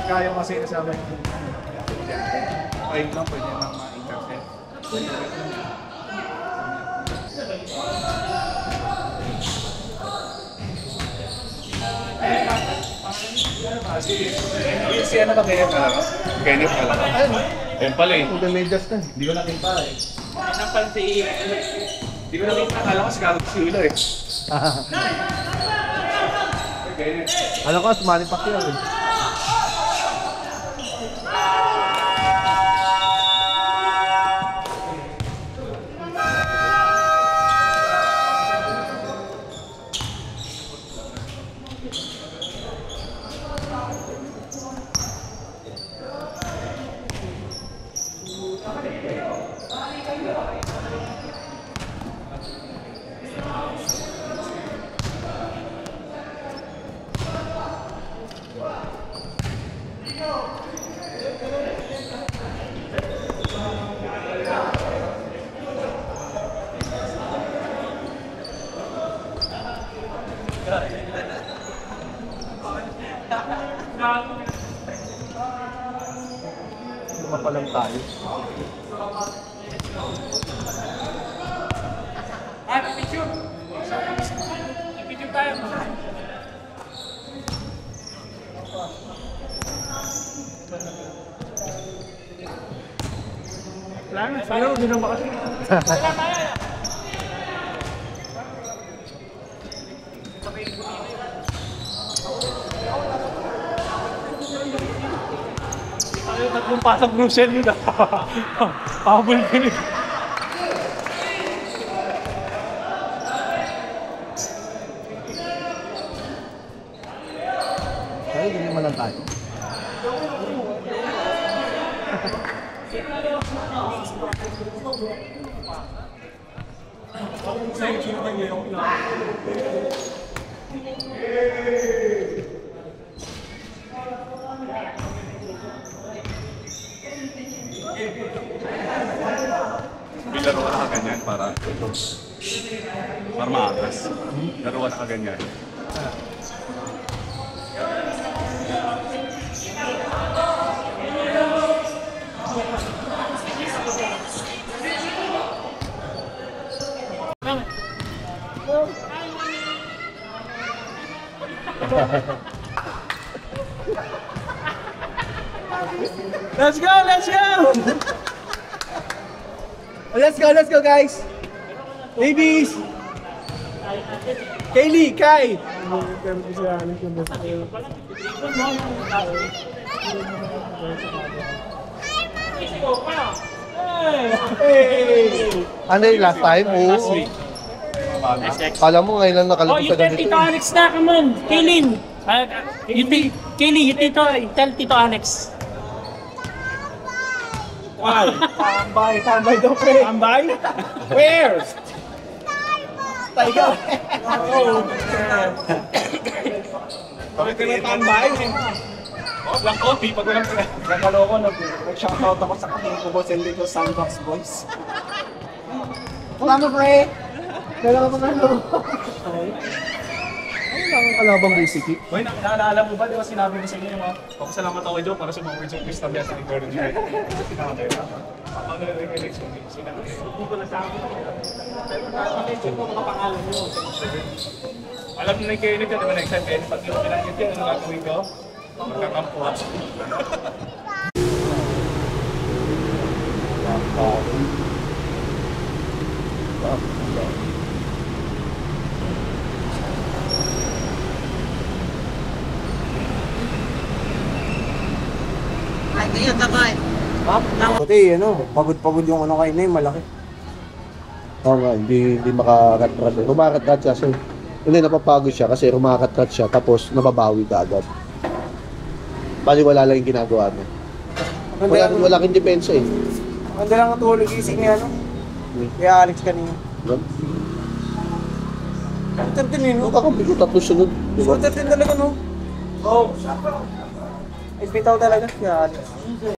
kaya kasi kasama yung lang pwede nang ma-intercept. Si ano ba kaya pala? Kenneth pala. Ayun pala eh. Medyas na. Hindi ko nakita eh. Hindi ko nakita. Akala ko sigagot si Wilo eh. Alam ko, Manny Pacquiao eh. Mapalang tayo. Ay, picture! Picture tayo! Lang, sa'yo, hindi na makasi. Tatlong pasang Brussels yun. Habol ka rin. Ay, hindi naman lang tayo. Laro ka na ganyan para maagas. Laro ka na ganyan. Let's go! Let's go! Let's go guys! Babies! Kaylee, Kai! Ano yung last time? Last week. Kala mo ngayon lang Oh, nakalabas you ka tell na Tito Alex na, come on! Kaylin! Kaylin, you tell Tito Alex. Why? Tambay daw pre! Tambay? Where? Taiga! Bakit ka na tambay? Lang coffee, pag walang nagkalo ko, nag-shoutout ako sa kapatid ko, Boss Enrico Sandbox Boys. Wala mo pre! Dala ka pa nga ano? Ano lang ang kalabang basically? Boy, naalala mo ba, di ba sinabi mo sa inyo yung mga papasalamat ako Joe para sa mga words of wisdom yan sa ni Gordon Joe? Sinabi ko. Kapag nag-release mo, sinabi ko. Hindi ko nasabi ko. Pero nakaka-mention mo mga pangalan mo. Alam mo na yung Kenneth yan, di ba next time, Kenneth, pag yung pinanggit yan, ano gagawin ko? Magkakampo ha. Ay, ngayon, takay. Buti, ano, pagod-pagod yung ano kayo na yung malaki. Oo nga, hindi makarat-rat. Rumarat-rat siya. So, hindi, napapagod siya kasi rumarat-rat siya tapos nababawi ka agad. Bali wala lang yung ginagawa niya. Wala kang depensa eh. Ganda lang ang tulog isip niya, no? Kaya Alex kanina. Entertain yun, no? Nakakabig ko tatlo sunod. Diba? Entertain talaga, no? Oo. Ay, bitaw talaga. Kaya Alex.